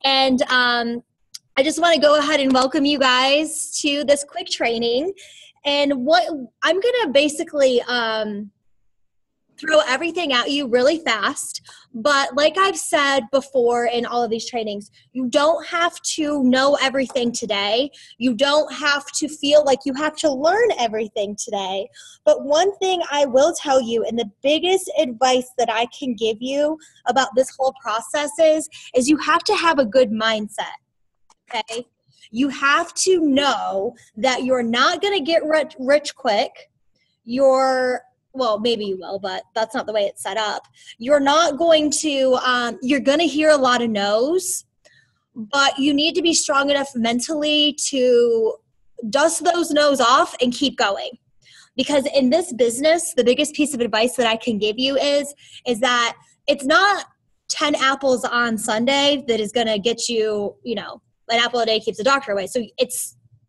And I just want to go ahead and welcome you guys to this quick training. And what I'm going to basically throw everything at you really fast. But like I've said before in all of these trainings, you don't have to know everything today. You don't have to feel like you have to learn everything today. But one thing I will tell you, and the biggest advice that I can give you about this whole process is you have to have a good mindset, okay? You have to know that you're not going to get rich quick. Well, maybe you will, but that's not the way it's set up. You're not going to, you're going to hear a lot of no's, but you need to be strong enough mentally to dust those no's off and keep going. Because in this business, the biggest piece of advice that I can give you is that it's not 10 apples on Sunday that is going to get you, an apple a day keeps the doctor away. So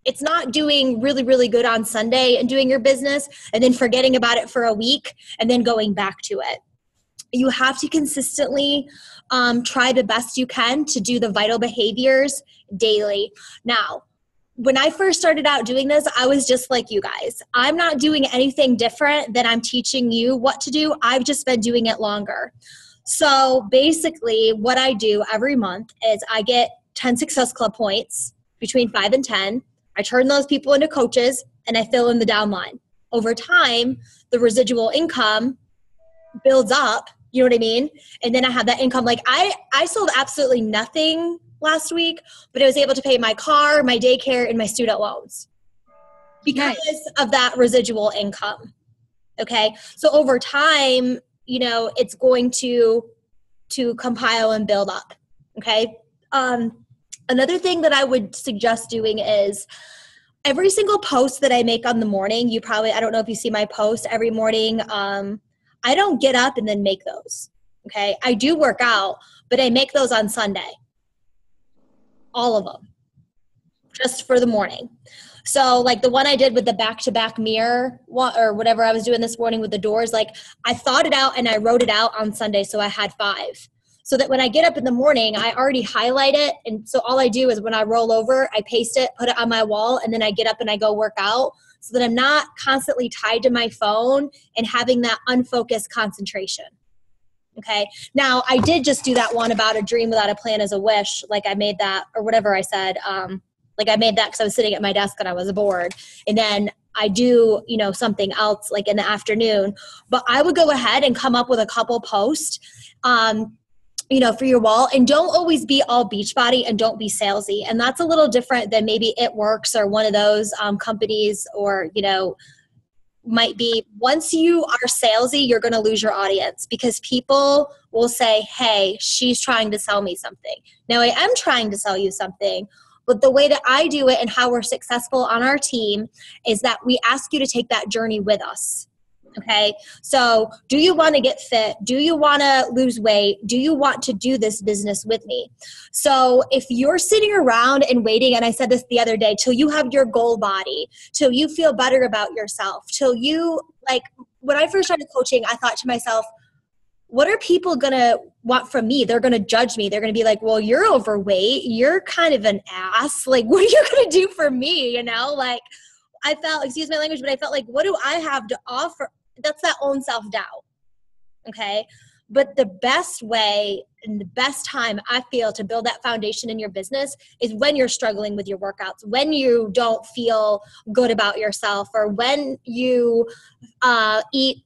it's not doing really, really good on Sunday and doing your business and then forgetting about it for a week and then going back to it. You have to consistently try the best you can to do the vital behaviors daily. Now, when I first started out doing this, I was just like you guys. I'm not doing anything different than I'm teaching you what to do. I've just been doing it longer. So basically what I do every month is I get 10 Success Club points between 5 and 10. I turn those people into coaches and I fill in the downline. Over time, the residual income builds up, you know what I mean? And then I have that income. Like I sold absolutely nothing last week, but I was able to pay my car, my daycare, and my student loans because of that residual income. Okay. So over time, it's going to compile and build up. Okay. Another thing that I would suggest doing is every single post that I make on the morning, I don't know if you see my post every morning. I don't get up and then make those. Okay. I do work out, but I make those on Sunday. All of them. Just for the morning. So like the one I did with the back-to-back mirror or whatever I was doing this morning with the doors, like I thought it out and I wrote it out on Sunday. So I had 5. So that when I get up in the morning, I already highlight it. And so all I do is when I roll over, I paste it, put it on my wall, and then I get up and I go work out so that I'm not constantly tied to my phone and having that unfocused concentration. Okay. Now I did just do that one about a dream without a plan is a wish. Like I made that or whatever I said. Like I made that because I was sitting at my desk and I was bored. And then I do, something else like in the afternoon. But I would go ahead and come up with a couple posts for your wall, and don't always be all Beachbody and don't be salesy. And that's a little different than maybe It Works or one of those companies or, might be once you are salesy, you're going to lose your audience because people will say, hey, she's trying to sell me something. Now I am trying to sell you something, but the way that I do it and how we're successful on our team is that we ask you to take that journey with us. Okay. So do you want to get fit? Do you want to lose weight? Do you want to do this business with me? So if you're sitting around and waiting, and I said this the other day, till you have your goal body, till you feel better about yourself, till you when I first started coaching, I thought to myself, what are people going to want from me? They're going to judge me. They're going to be like, well, you're overweight. You're kind of an ass. Like, what are you going to do for me? I felt, excuse my language, but I felt like, what do I have to offer? That's that own self-doubt. Okay. But the best way and the best time I feel to build that foundation in your business is when you're struggling with your workouts, when you don't feel good about yourself, or when you eat,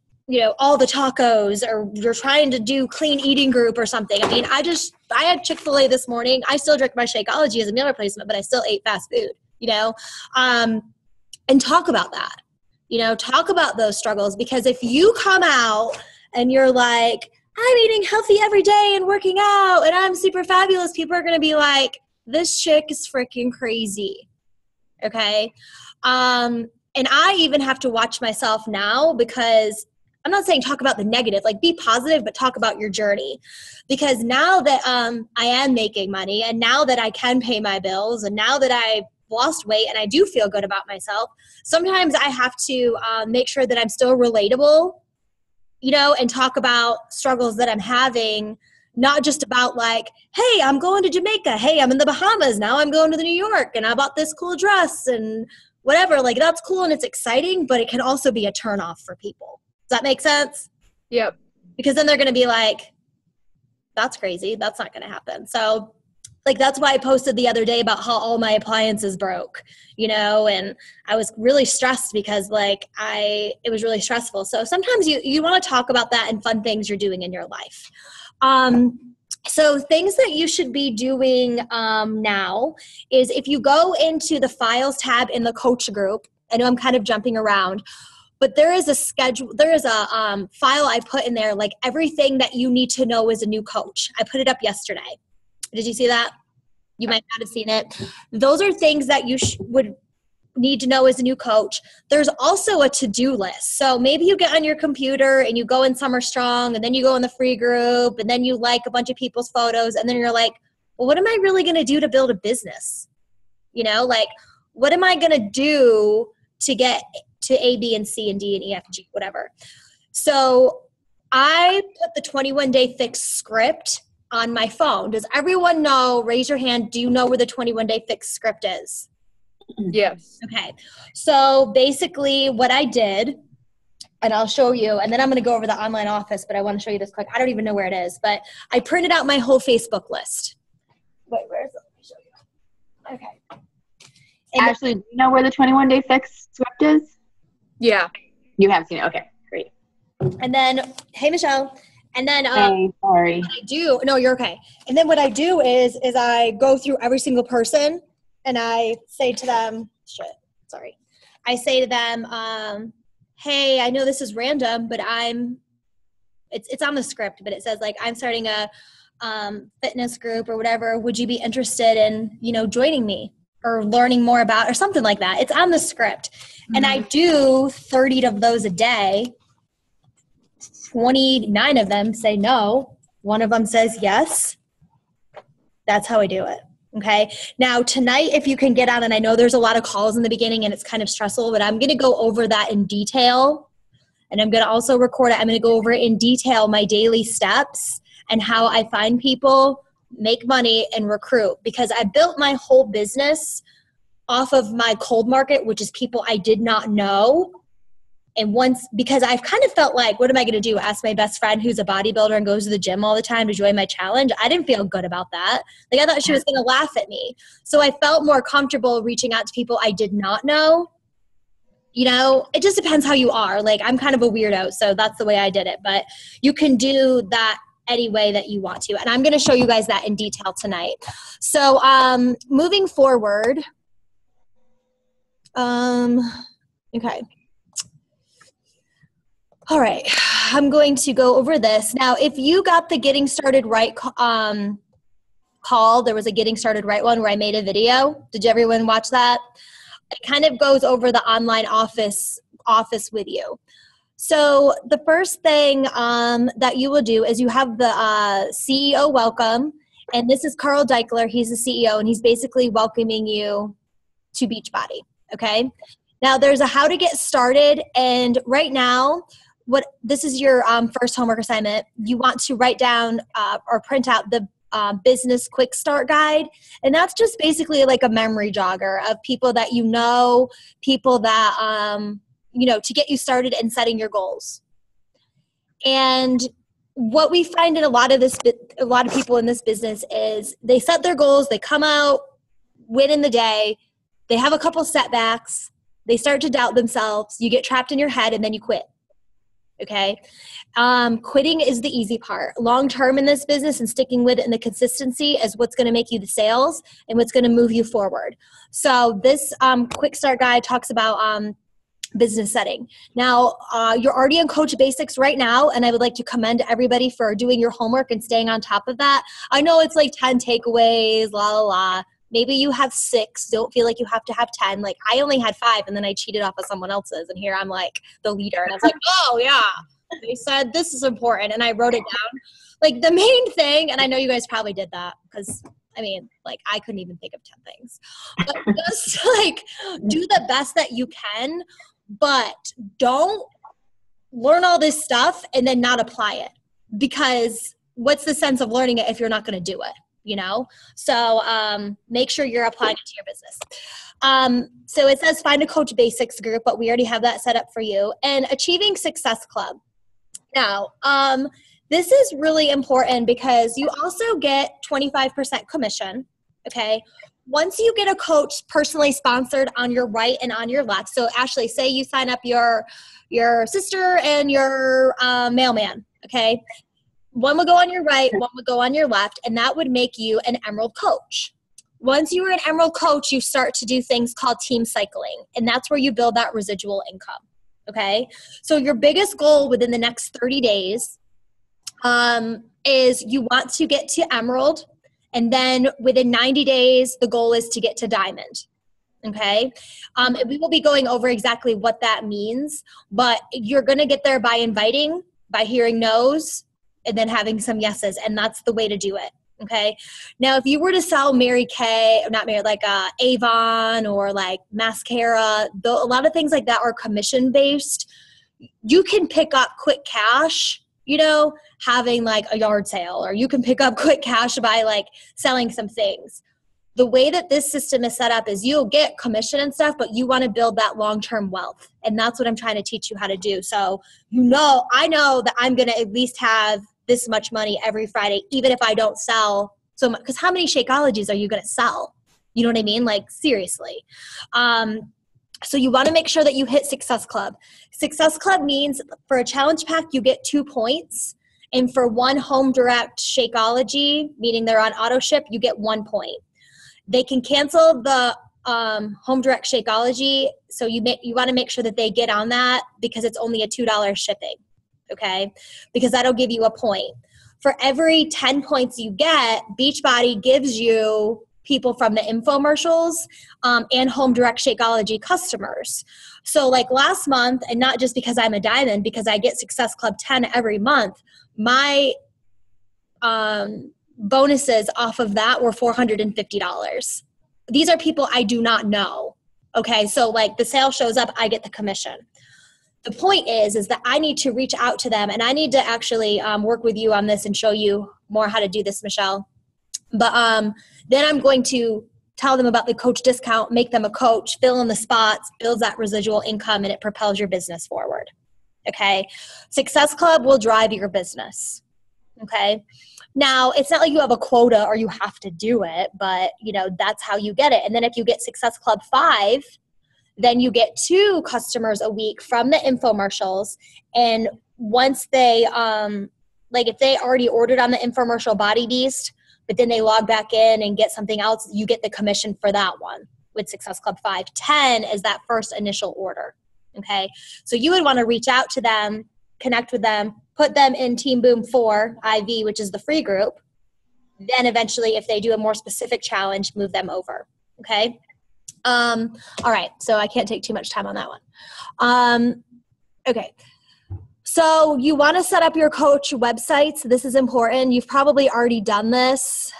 all the tacos, or you're trying to do clean eating group or something. I mean, I had Chick-fil-A this morning. I still drink my Shakeology as a meal replacement, but I still ate fast food, and talk about that. Talk about those struggles, because if you come out and you're like, I'm eating healthy every day and working out and I'm super fabulous, people are going to be like, this chick is freaking crazy. Okay. And I even have to watch myself now, because I'm not saying talk about the negative, like be positive, but talk about your journey. Because now that I am making money, and now that I can pay my bills, and now that I've lost weight and I do feel good about myself, sometimes I have to make sure that I'm still relatable, and talk about struggles that I'm having not just about like, hey, I'm going to Jamaica. Hey, I'm in the Bahamas. Now I'm going to New York and I bought this cool dress and whatever. Like that's cool and it's exciting, but it can also be a turnoff for people. Does that make sense? Yep. Because then they're going to be like, that's crazy. That's not going to happen. So like, that's why I posted the other day about how all my appliances broke, you know, and I was really stressed because like it was really stressful. So sometimes you want to talk about that and fun things you're doing in your life. So things that you should be doing now is if you go into the files tab in the coach group, I know I'm kind of jumping around, but there is a schedule, there is a file I put in there, like everything that you need to know as a new coach. I put it up yesterday. Did you see that? You might not have seen it. Those are things that you would need to know as a new coach. There's also a to-do list. So maybe you get on your computer and you go in Summer Strong and then you go in the free group and then you like a bunch of people's photos and then you're like, well, what am I really going to do to build a business? You know, like what am I going to do to get to A, B, and C and D and E, F, G, whatever. So I put the 21-day fix script on my phone. Does everyone know, raise your hand, do you know where the 21-day fix script is? Yes. Okay. So basically what I did, and I'll show you, and then I'm going to go over the online office, but I want to show you this quick. I don't even know where it is, but I printed out my whole Facebook list. Wait, where is it? Let me show you. Okay. And Ashley, do you know where the 21-day fix script is? Yeah. You have seen it. Okay, great. And then, hey, Michelle. And then hey, sorry. What I do, no, you're okay. And then what I do is I go through every single person and I say to them, I say to them, hey, I know this is random, but it's on the script, but it says like, I'm starting a fitness group or whatever. Would you be interested in, you know, joining me or learning more about, or something like that? It's on the script. Mm-hmm. And I do 30 of those a day. 29 of them say no. One of them says yes. That's how I do it. Okay. Now tonight, if you can get on, and I know there's a lot of calls in the beginning and it's kind of stressful, but I'm going to go over that in detail. And I'm going to also record it. I'm going to go over it in detail, my daily steps and how I find people, make money, and recruit. Because I built my whole business off of my cold market, which is people I did not know. And because I've kind of felt like, what am I going to do? Ask my best friend who's a bodybuilder and goes to the gym all the time to join my challenge? I didn't feel good about that. Like I thought she was going to laugh at me. So I felt more comfortable reaching out to people I did not know. You know, it just depends how you are. Like I'm kind of a weirdo, so that's the way I did it. But you can do that any way that you want to. And I'm going to show you guys that in detail tonight. So moving forward, okay. All right, I'm going to go over this. Now, if you got the Getting Started Right call, there was a Getting Started Right one where I made a video. Did everyone watch that? It kind of goes over the online office with you. So the first thing that you will do is you have the CEO welcome, and this is Carl Deichler. He's the CEO, and he's basically welcoming you to Beachbody, okay? Now, there's a how to get started, and right now, this is your first homework assignment. You want to write down or print out the business quick start guide. And that's just basically like a memory jogger of people that you know, people that, you know, to get you started in setting your goals. And what we find in a lot of people in this business is they set their goals, they come out, win in the day, they have a couple setbacks, they start to doubt themselves, you get trapped in your head, and then you quit. Okay. Quitting is the easy part. Long-term in this business and sticking with it and the consistency is what's going to make you the sales and what's going to move you forward. So this quick start guide talks about business setting. Now, you're already in Coach Basics right now, and I would like to commend everybody for doing your homework and staying on top of that. I know it's like 10 takeaways, la, la, la. Maybe you have 6. Don't feel like you have to have 10. Like I only had 5 and then I cheated off of someone else's. And here I'm like the leader. And I was like, oh yeah, they said this is important. And I wrote it down. Like the main thing, and I know you guys probably did that because I mean, like I couldn't even think of 10 things. But just like do the best that you can, but don't learn all this stuff and then not apply it. Because what's the sense of learning it if you're not going to do it, you know? So make sure you're applying it to your business. So it says find a Coach Basics group, but we already have that set up for you. And Achieving Success Club. Now, this is really important because you also get 25% commission, okay? Once you get a coach personally sponsored on your right and on your left, so Ashley, say you sign up your sister and your mailman, okay? One would go on your right, one would go on your left, and that would make you an Emerald Coach. Once you are an Emerald Coach, you start to do things called team cycling, and that's where you build that residual income, okay? So your biggest goal within the next 30 days is you want to get to Emerald, and then within 90 days, the goal is to get to Diamond, okay? We will be going over exactly what that means, but you're going to get there by inviting, by hearing no's, and then having some yeses, and that's the way to do it, okay? Now, if you were to sell Mary Kay, or not Mary, like Avon or like mascara, a lot of things like that are commission-based. You can pick up quick cash, you know, having like a yard sale, or you can pick up quick cash by like selling some things. The way that this system is set up is you'll get commission and stuff, but you want to build that long-term wealth. And that's what I'm trying to teach you how to do. So, I know that I'm going to at least have this much money every Friday, even if I don't sell so much. Because how many Shakeologies are you going to sell? You know what I mean? Like, seriously. So you want to make sure that you hit Success Club. Success Club means for a challenge pack, you get 2 points. And for one home direct Shakeology, meaning they're on auto ship, you get 1 point. They can cancel the home direct Shakeology, so you want to make sure that they get on that because it's only a $2 shipping, okay? Because that'll give you a point. For every 10 points you get, Beachbody gives you people from the infomercials and home direct Shakeology customers. So like last month, and not just because I'm a diamond, because I get Success Club 10 every month, my bonuses off of that were $450. These are people I do not know. Okay, so like the sale shows up, I get the commission. The point is that I need to reach out to them, and I need to actually work with you on this and show you more how to do this, Michelle. But then I'm going to tell them about the coach discount, make them a coach, fill in the spots, builds that residual income, and it propels your business forward. Okay, Success Club will drive your business. Okay. Now, it's not like you have a quota or you have to do it, but, that's how you get it. And then if you get Success Club 5, then you get 2 customers a week from the infomercials. And once they, if they already ordered on the infomercial Body Beast, but then they log back in and get something else, you get the commission for that one with Success Club 5. 10 is that first initial order. Okay. So you would want to reach out to them, connect with them, put them in Team Boom 4 IV, which is the free group. Then eventually, if they do a more specific challenge, move them over. Okay. All right. So I can't take too much time on that one. Okay. So you want to set up your coach websites. This is important. You've probably already done this.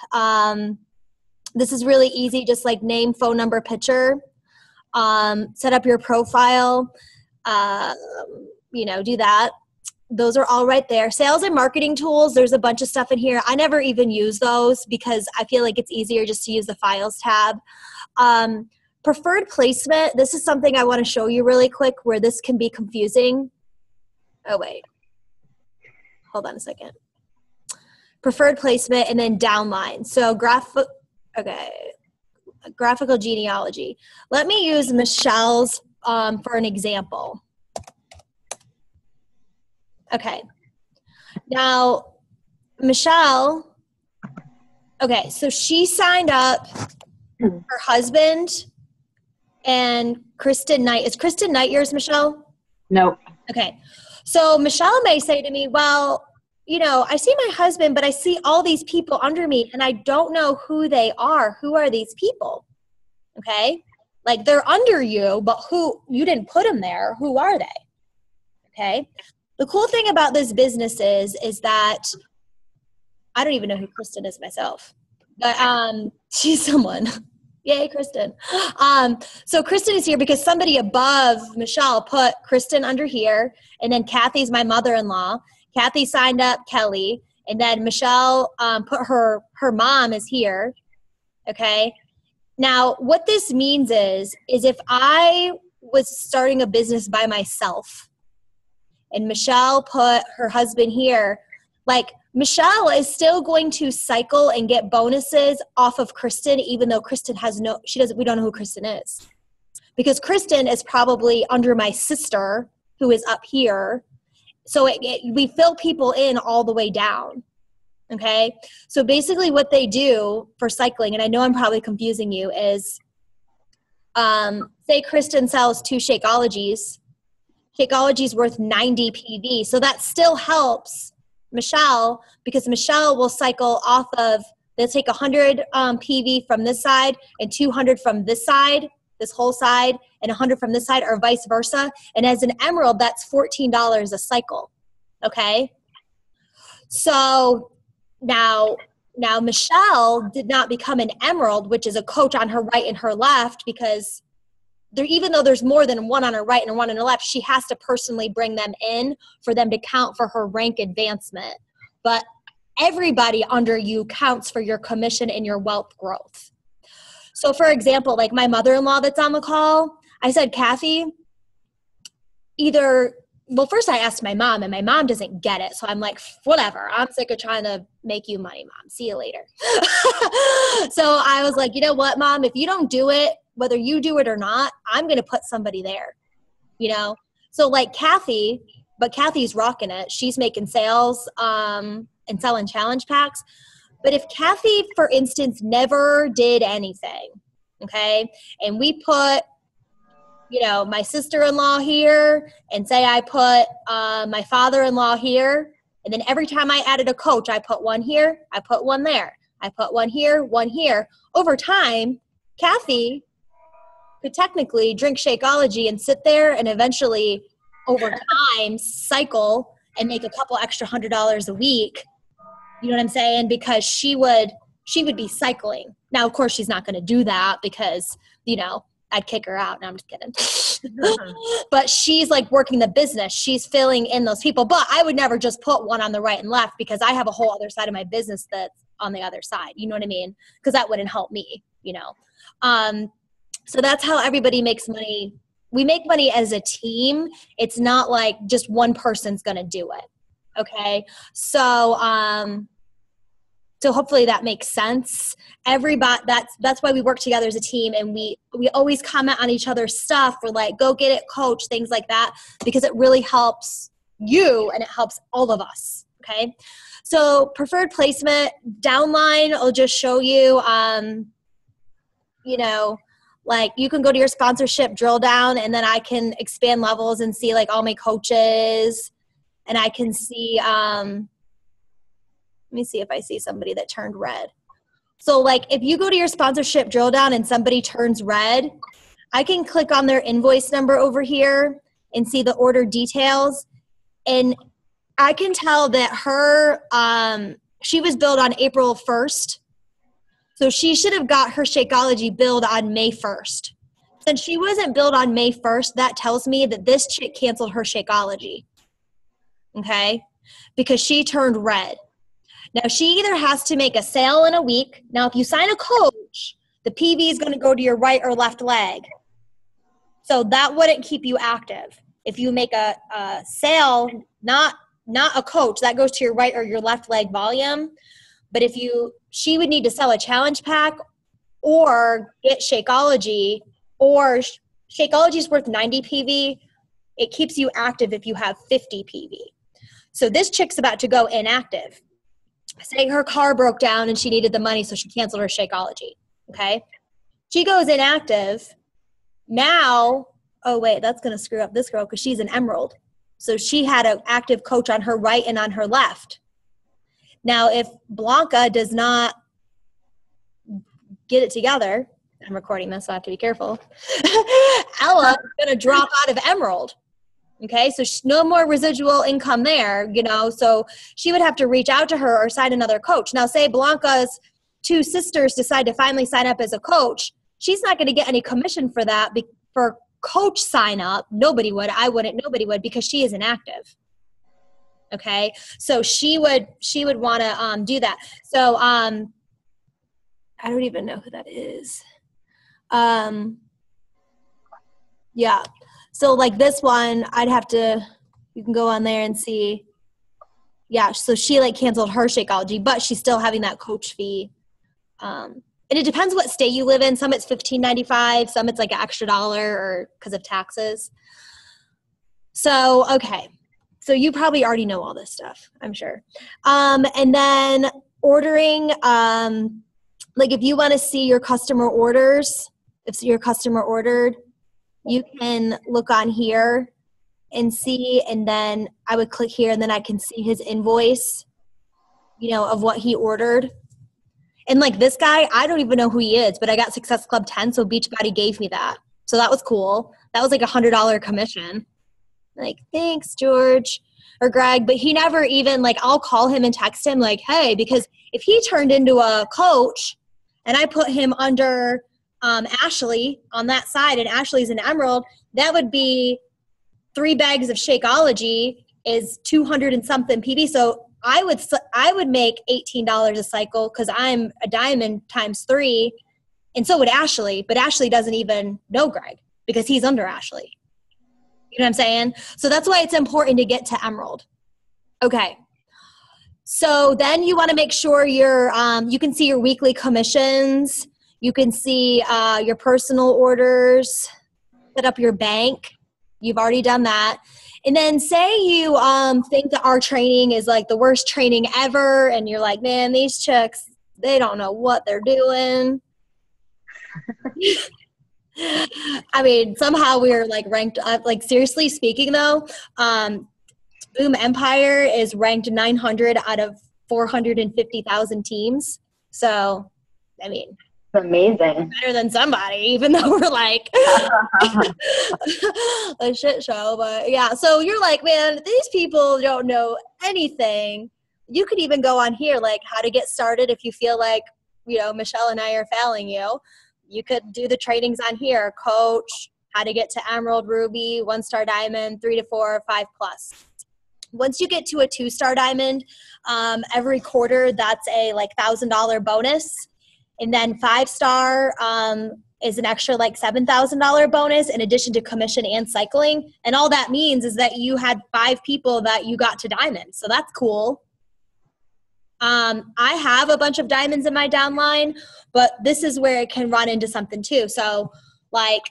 This is really easy. Just like name, phone number, picture. Set up your profile. Do that. Those are all right there. Sales and marketing tools, there's a bunch of stuff in here. I never even use those because I feel like it's easier just to use the files tab. Preferred placement, this is something I want to show you really quick where this can be confusing. Oh, wait. Hold on a second. Preferred placement and then downline. So graphical genealogy. Let me use Michelle's for an example. Okay. Now, Michelle, okay, so she signed up her husband and Kristen Knight. Is Kristen Knight yours, Michelle? Nope. Okay. So Michelle may say to me, well, I see my husband, but I see all these people under me and I don't know who they are. Who are these people? Okay. Like they're under you, but you didn't put them there. Who are they? Okay. The cool thing about this business is that I don't even know who Kristen is myself, but she's someone. Yay, Kristen. So Kristen is here because somebody above Michelle put Kristen under here, and then Kathy's my mother-in-law. Kathy signed up Kelly, And then Michelle put her mom is here. Okay. Now, what this means is if I was starting a business by myself and Michelle put her husband here, like Michelle is still going to cycle and get bonuses off of Kristen, even though Kristen we don't know who Kristen is. Because Kristen is probably under my sister who is up here. So we fill people in all the way down. Okay. So basically what they do for cycling, and I know I'm probably confusing you, is say Kristen sells 2 Shakeologies. Shakeology's worth 90 PV. So that still helps Michelle, because Michelle will cycle off of, they'll take 100 PV from this side and 200 from this side, this whole side, and 100 from this side, or vice versa. And as an emerald, that's $14 a cycle. Okay. So now Michelle did not become an emerald, which is a coach on her right and her left, because even though there's more than one on her right and one on her left, she has to personally bring them in for them to count for her rank advancement. But everybody under you counts for your commission and your wealth growth. So for example, like my mother-in-law that's on the call, I said, Kathy, first I asked my mom, and my mom doesn't get it. So I'm like, whatever, I'm sick of trying to make you money, Mom. See you later. So I was like, you know what, Mom, if you don't do it, whether you do it or not, I'm going to put somebody there, So like Kathy, but Kathy's rocking it. She's making sales and selling challenge packs. But if Kathy, for instance, never did anything, okay, and we put, my sister-in-law here, and say I put my father-in-law here, and then every time I added a coach, I put one here, I put one there, I put one here, one here. Over time, Kathy could technically drink Shakeology and sit there and eventually over time cycle and make a couple extra $100 a week. You know what I'm saying? Because she would be cycling. Now, of course, she's not going to do that because, I'd kick her out. No, I'm just kidding. But she's like working the business. She's filling in those people. But I would never just put one on the right and left, because I have a whole other side of my business that's on the other side. You know what I mean? Because that wouldn't help me, So that's how everybody makes money. We make money as a team. It's not like just one person's going to do it. Okay. So, so hopefully that makes sense. Everybody, that's why we work together as a team, and we always comment on each other's stuff. We're like, go get it, coach, things like that, because it really helps you and it helps all of us. Okay. So preferred placement downline, I'll just show you, like you can go to your sponsorship drill down, and then I can expand levels and see like all my coaches, and I can see, let me see if I see somebody that turned red. So like if you go to your sponsorship drill down and somebody turns red, I can click on their invoice number over here and see the order details. And I can tell that her, she was billed on April 1st. So she should have got her Shakeology billed on May 1st. Since she wasn't billed on May 1st, that tells me that this chick canceled her Shakeology. Okay? Because she turned red. Now, she either has to make a sale in a week. Now, if you sign a coach, the PV is going to go to your right or left leg. So that wouldn't keep you active. If you make a sale, not a coach, that goes to your right or your left leg volume. But she would need to sell a challenge pack or get Shakeology, or Shakeology is worth 90 PV. It keeps you active if you have 50 PV. So this chick's about to go inactive. Say her car broke down and she needed the money, so she canceled her Shakeology. Okay. She goes inactive. Now, oh wait, that's going to screw up this girl because she's an emerald. So she had an active coach on her right and on her left. Now, if Blanca does not get it together, I'm recording this, so I have to be careful. Ella is going to drop out of emerald. Okay, so no more residual income there, so she would have to reach out to her or sign another coach. Now, say Blanca's 2 sisters decide to finally sign up as a coach. She's not going to get any commission for that, for coach sign up. Nobody would. I wouldn't. Nobody would, because she is inactive. Okay. So she would want to do that. So I don't even know who that is. Yeah. So like this one, you can go on there and see. Yeah. So she like canceled her Shakeology, but she's still having that coach fee. And it depends what state you live in. Some it's $15.95. Some it's like an extra $1 or because of taxes. So, okay. So you probably already know all this stuff, I'm sure. And then ordering, like if you want to see your customer orders, if your customer ordered, you can look on here and see, and then I would click here and then I can see his invoice, of what he ordered. And like this guy, I don't even know who he is, but I got Success Club 10, so Beachbody gave me that. So that was cool. That was like $100 commission. Like, thanks, George or Greg. But he never even, like, I'll call him and text him like, hey, because if he turned into a coach and I put him under Ashley on that side and Ashley's an Emerald, that would be 3 bags of Shakeology is 200 and something PB. So I would make $18 a cycle because I'm a diamond times 3, and so would Ashley. But Ashley doesn't even know Greg because he's under Ashley. You know what I'm saying? So that's why it's important to get to Emerald. Okay. So then you want to make sure you can see your weekly commissions. You can see your personal orders, set up your bank. You've already done that. And then say you think that our training is like the worst training ever. And you're like, man, these chicks, they don't know what they're doing. I mean, somehow we're like ranked up. Like seriously speaking though, Boom Empire is ranked 900 out of 450,000 teams. So, I mean, it's amazing. Better than somebody, even though we're like a shit show. But yeah, so you're like, man, these people don't know anything. You could even go on here, like how to get started if you feel like, Michelle and I are failing you. You could do the trainings on here, coach, how to get to Emerald, Ruby, 1-star diamond, 3 to 4, 5+. Once you get to a 2-star diamond, every quarter, that's a like $1,000 bonus. And then 5-star is an extra like $7,000 bonus in addition to commission and cycling. And all that means is that you had 5 people that you got to diamond. So that's cool. I have a bunch of diamonds in my downline, but this is where it can run into something too. So like,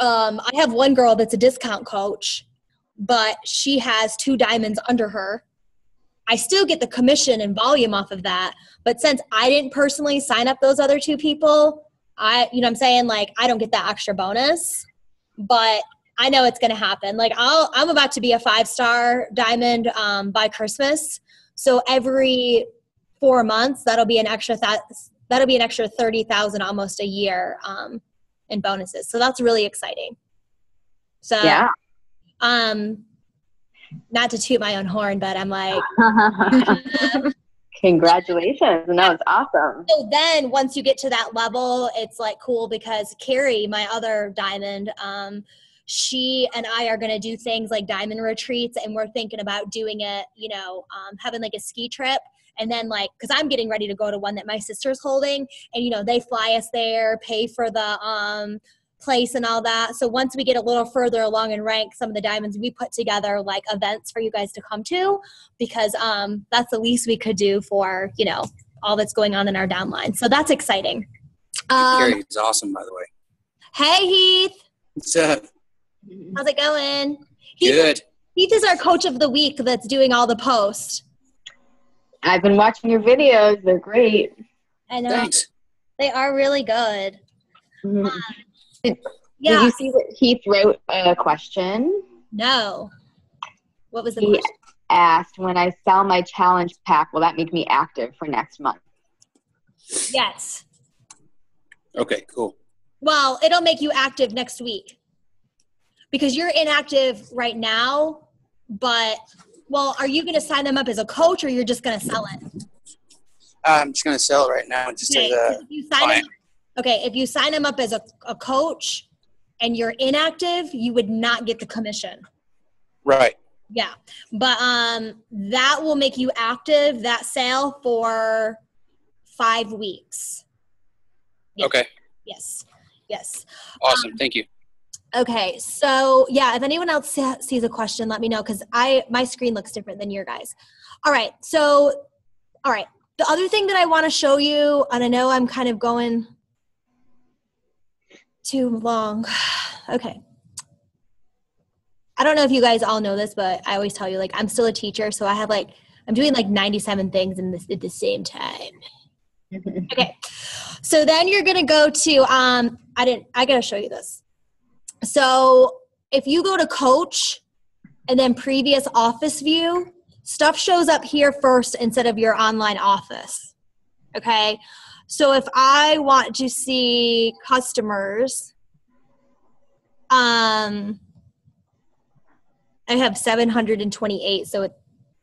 I have one girl that's a discount coach, but she has 2 diamonds under her. I still get the commission and volume off of that. But since I didn't personally sign up those other 2 people, you know what I'm saying? Like, I don't get that extra bonus, but I know it's going to happen. Like I'm about to be a 5-star diamond, by Christmas. So every 4 months, that'll be an extra 30,000 almost a year, in bonuses. So that's really exciting. So, yeah. Not to toot my own horn, but I'm like, congratulations. No, it's awesome. So then once you get to that level, it's like cool because Carrie, my other diamond, she and I are going to do things like diamond retreats, and we're thinking about doing it, having like a ski trip. And then like, cause I'm getting ready to go to one that my sister's holding, and they fly us there, pay for the, place and all that. So once we get a little further along in rank, some of the diamonds, we put together like events for you guys to come to, because that's the least we could do for all that's going on in our downline. So that's exciting. Carrie is awesome, by the way. Hey Heath, What's up? how's it going? Good. Heath is our coach of the week that's doing all the posts. I've been watching your videos. They're great. I know. Thanks. They are really good. Mm-hmm. Did Yeah. you see that Heath wrote a question? No. What was the He question? asked, when I sell my challenge pack, will that make me active for next month? Yes. Okay, cool. Well, it'll make you active next week because you're inactive right now, but are you going to sign them up as a coach or you're just going to sell it? I'm just going to sell it right now. Just Okay. as a client. If you sign them up as a coach and you're inactive, you would not get the commission. Right. Yeah. But that will make you active, that sale, for 5 weeks. Yes. Okay. Yes. Yes. Awesome. Thank you. Okay. So yeah, if anyone else sees a question, let me know, because my screen looks different than your guys. All right. So, all right. The other thing that I want to show you, and I know I'm kind of going too long. Okay. I don't know if you guys all know this, but I always tell you, like, I'm still a teacher, so I have I'm doing 97 things at the same time. Okay. So then you're going to go to, I got to show you this. So if you go to coach and then previous office view, stuff shows up here first instead of your online office. Okay. So if I want to see customers, I have 728, so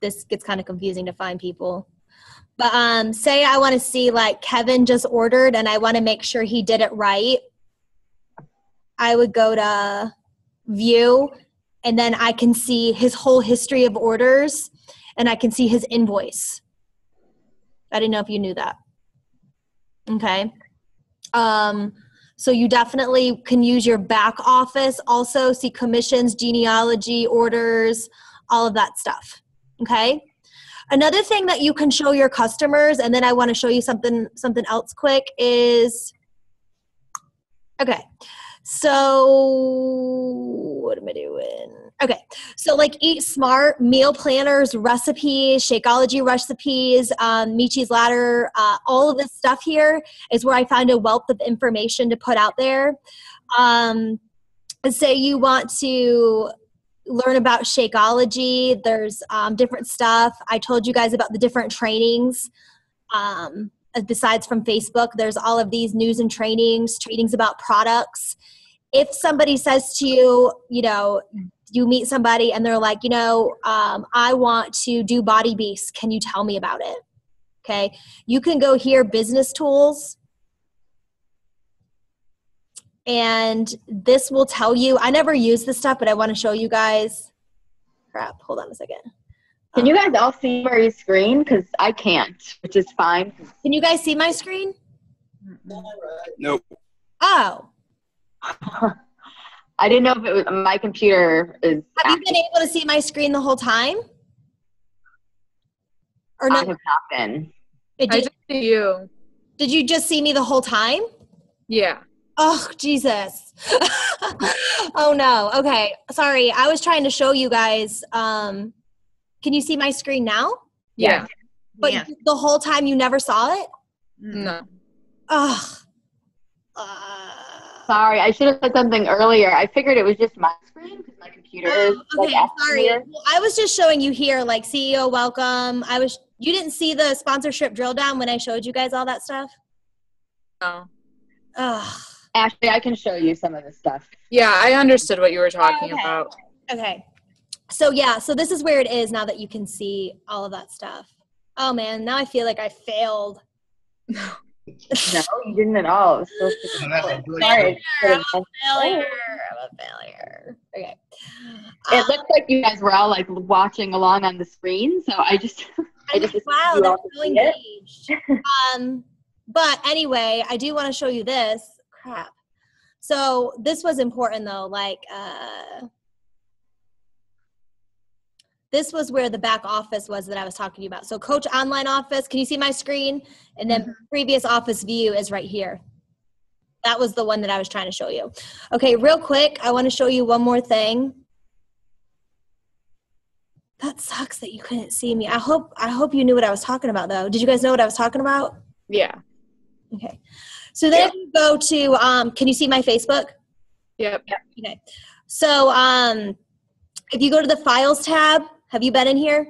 this gets kind of confusing to find people. But say I want to see, like, Kevin just ordered and I want to make sure he did it right. I would go to view, and then I can see his whole history of orders, and I can see his invoice. I didn't know if you knew that. Okay. So you definitely can use your back office, also see commissions, genealogy, orders, all of that stuff. Okay. Another thing that you can show your customers, and then I want to show you something else quick, is, okay. So what am I doing? Okay. So like Eat Smart, meal planners, recipes, Shakeology recipes, Michi's Ladder, all of this stuff here is where I found a wealth of information to put out there. Say you want to learn about Shakeology, there's different stuff. I told you guys about the different trainings. Besides from Facebook, there's all of these news and trainings about products. If somebody says to you, you meet somebody and they're like, I want to do Body Beast. Can you tell me about it? Okay. You can go here, business tools. And this will tell you, I never use this stuff, but I want to show you guys. Crap. Hold on a second. Can you guys all see Mary's screen? Because I can't, which is fine. Can you guys see my screen? Nope. Oh. I didn't know if it was my computer is. Have you been able to see my screen the whole time? Or no? I have not been. I just see you. Did you just see me the whole time? Yeah. Oh, Jesus. Oh, no. Okay. Sorry. I was trying to show you guys. Can you see my screen now? Yeah. But the whole time you never saw it? No. Ugh. Sorry, I should have said something earlier. I figured it was just my screen because my computer is okay, sorry. Well, I was just showing you here, like, CEO welcome. You didn't see the sponsorship drill down when I showed you guys all that stuff? No. Ugh. Ashley, I can show you some of this stuff. Yeah, I understood what you were talking about. Okay. So yeah, so this is where it is now that you can see all of that stuff. Oh man, now I feel like I failed. No, you didn't at all. It was so sorry. I'm a failure. Okay. It looks like you guys were all like watching along on the screen, so I just wow, they're so engaged. But anyway, I do want to show you this. Crap. So this was important though, like this was where the back office was that I was talking to you about. So Coach Online Office, can you see my screen? And then previous office view is right here. That was the one that I was trying to show you. Okay, real quick, I want to show you one more thing. That sucks that you couldn't see me. I hope you knew what I was talking about though. Did you guys know what I was talking about? Yeah. Okay. So then if you go to, can you see my Facebook? Yep. Okay. So if you go to the Files tab, have you been in here?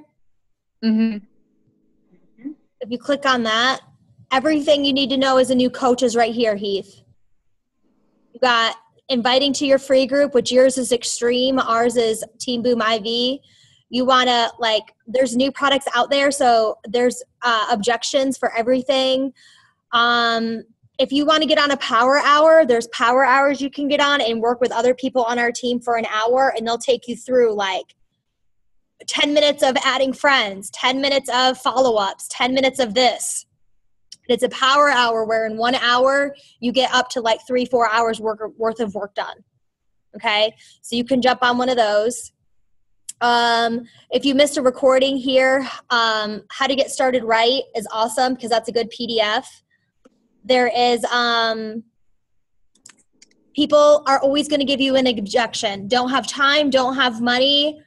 Mm-hmm. If you click on that, everything you need to know as a new coach is right here, Heath. You got inviting to your free group, which yours is Extreme, ours is Team Boom IV. You want to, like, there's new products out there, so there's objections for everything. If you want to get on a power hour, there's power hours you can get on and work with other people on our team for an hour, and they'll take you through, like, 10 minutes of adding friends, 10 minutes of follow-ups, 10 minutes of this. It's a power hour where in 1 hour you get up to like 3-4 hours worth of work done. Okay, so you can jump on one of those. If you missed a recording here, how to get started right is awesome because that's a good PDF. There is people are always going to give you an objection. Don't have time, don't have money,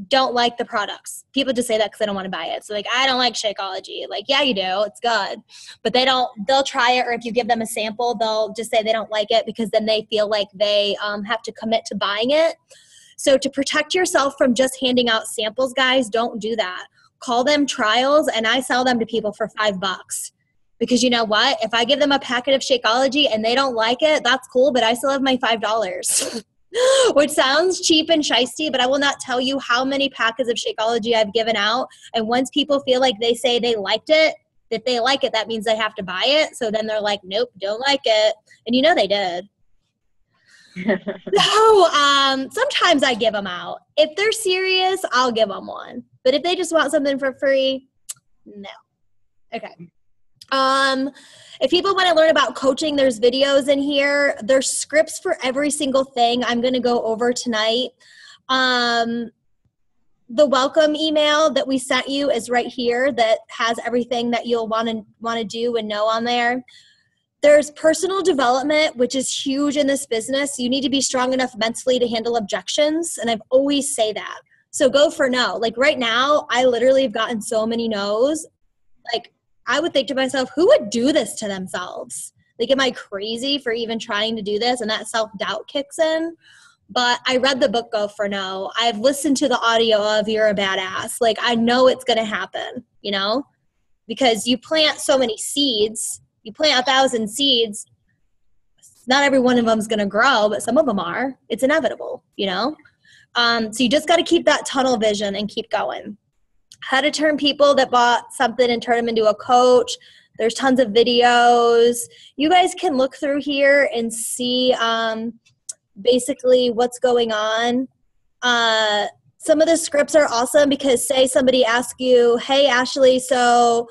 don't like the products. People just say that because they don't want to buy it. So like, I don't like Shakeology. Like, yeah, you do. It's good. But they'll try it, or if you give them a sample, they'll just say they don't like it because then they feel like they have to commit to buying it. So to protect yourself from just handing out samples, guys, don't do that. Call them trials, and I sell them to people for $5. Because you know what? If I give them a packet of Shakeology and they don't like it, that's cool, but I still have my $5. Which sounds cheap and shisty, but I will not tell you how many packets of Shakeology I've given out. And once people feel like they say they liked it, if they like it, that means they have to buy it. So then they're like, nope, don't like it. And you know they did. So sometimes I give them out. If they're serious, I'll give them one. But if they just want something for free, no. Okay. If people want to learn about coaching, there's videos in here. There's scripts for every single thing I'm going to go over tonight. The welcome email that we sent you is right here that has everything that you'll want to do and know on there. There's personal development, which is huge in this business. You need to be strong enough mentally to handle objections, and I've always say that. So go for no. Like right now, I literally have gotten so many no's. Like, I would think to myself, who would do this to themselves? Like, am I crazy for even trying to do this? And that self-doubt kicks in. But I read the book Go for No. I've listened to the audio of You're a Badass. Like, I know it's going to happen, you know? Because you plant so many seeds. You plant 1,000 seeds. Not every one of them is going to grow, but some of them are. It's inevitable, you know? So you just got to keep that tunnel vision and keep going. How to turn people that bought something and turn them into a coach. There's tons of videos. You guys can look through here and see basically what's going on. Some of the scripts are awesome because say somebody asks you, hey, Ashley, so,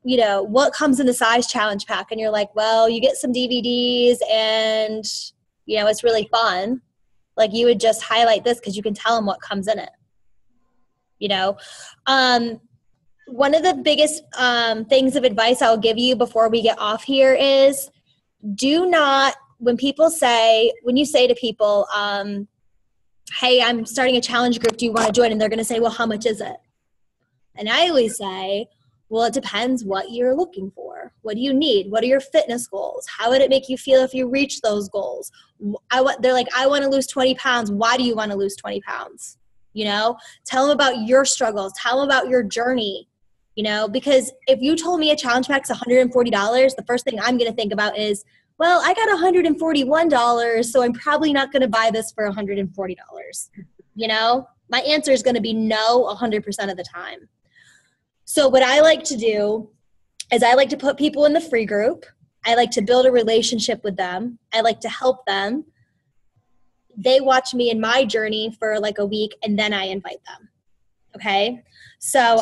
you know, what comes in the size challenge pack? And you're like, well, you get some DVDs and, you know, it's really fun. Like you would just highlight this because you can tell them what comes in it. You know, one of the biggest things of advice I'll give you before we get off here is do not, when you say to people, hey, I'm starting a challenge group, do you want to join? And they're going to say, well, how much is it? And I always say, well, it depends what you're looking for. What do you need? What are your fitness goals? How would it make you feel if you reach those goals? They're like, I want to lose 20 pounds. Why do you want to lose 20 pounds? You know, tell them about your struggles. Tell them about your journey, you know, because if you told me a challenge pack is $140, the first thing I'm going to think about is, well, I got $141, so I'm probably not going to buy this for $140. You know, my answer is going to be no 100% of the time. So what I like to do is I like to put people in the free group. I like to build a relationship with them. I like to help them. They watch me in my journey for like a week and then I invite them. Okay. So,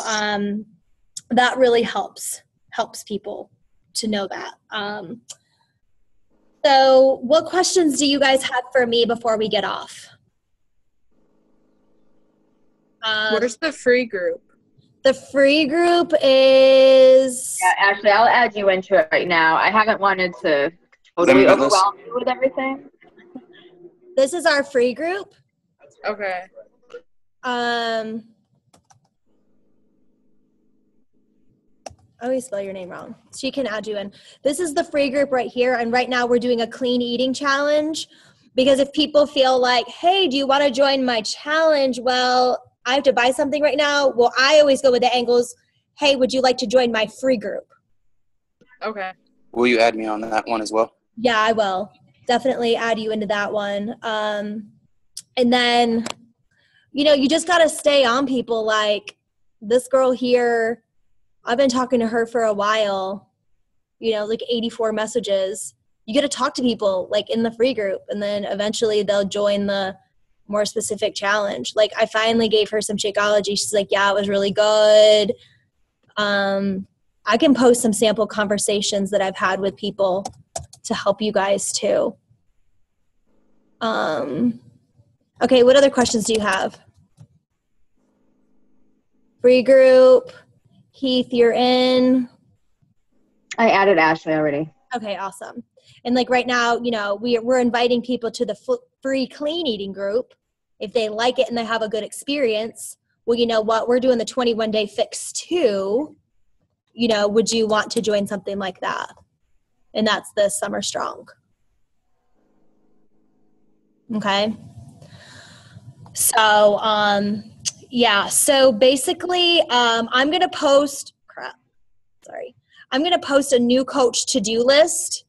that really helps people to know that. So what questions do you guys have for me before we get off? Where's the free group? The free group is... Yeah, Ashley, I'll add you into it right now. I haven't wanted to totally overwhelm you with everything. This is our free group. Okay. I always spell your name wrong. She can add you in. This is the free group right here. And right now we're doing a clean eating challenge because if people feel like, hey, do you want to join my challenge? Well, I have to buy something right now. Well, I always go with the angles. Hey, would you like to join my free group? Okay. Will you add me on that one as well? Yeah, I will. Definitely add you into that one. And then, you know, you just got to stay on people. Like this girl here, I've been talking to her for a while, you know, like 84 messages. You get to talk to people like in the free group and then eventually they'll join the more specific challenge. Like I finally gave her some Shakeology. She's like, yeah, it was really good. I can post some sample conversations that I've had with people to help you guys too. Okay, what other questions do you have? Free group. Heath, you're in. I added Ashley already. Okay, awesome. And like right now, you know, we're inviting people to the free clean eating group. If they like it and they have a good experience, well, you know what? We're doing the 21-day fix too. You know, would you want to join something like that? And that's the Summer Strong. Okay. So, yeah. So basically, I'm going to post, I'm going to post a new coach to-do list.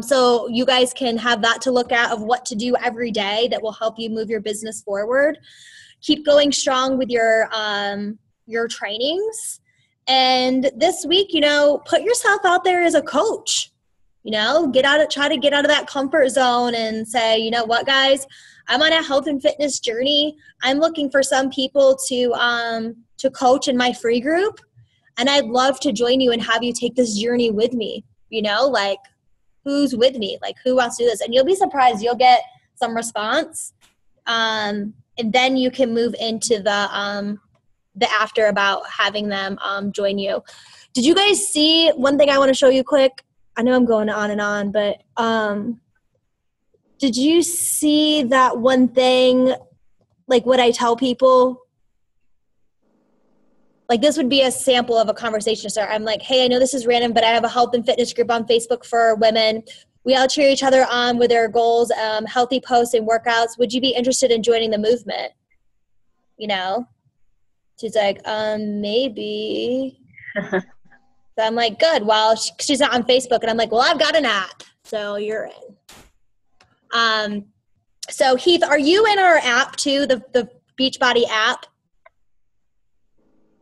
So you guys can have that to look at of what to do every day that will help you move your business forward. Keep going strong with your trainings. And this week, you know, put yourself out there as a coach. You know, try to get out of that comfort zone and say, you know what, guys, I'm on a health and fitness journey. I'm looking for some people to coach in my free group. And I'd love to join you and have you take this journey with me. You know, like who's with me? Like who wants to do this? And you'll be surprised. You'll get some response. And then you can move into the after about having them join you. Did you guys see one thing I want to show you quick? I know I'm going on and on, but did you see that one thing, like what I tell people? Like this would be a sample of a conversation start. I'm like, hey, I know this is random, but I have a health and fitness group on Facebook for women. We all cheer each other on with their goals, healthy posts and workouts. Would you be interested in joining the movement? You know? She's like, maybe. So I'm like, good. Well, she's not on Facebook. And I'm like, well, I've got an app. So you're in. So Heath, are you in our app too, the Beachbody app?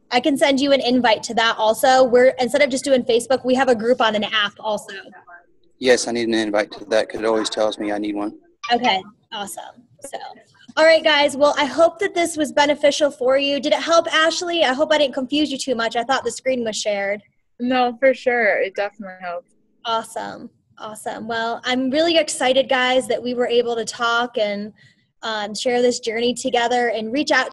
I can send you an invite to that also. We're, instead of just doing Facebook, we have a group on an app also. Yes, I need an invite to that because it always tells me I need one. Okay, awesome. So, all right, guys. Well, I hope that this was beneficial for you. Did it help, Ashley? I hope I didn't confuse you too much. I thought the screen was shared. No, for sure. It definitely helped. Awesome. Awesome. Well, I'm really excited, guys, that we were able to talk and share this journey together and reach out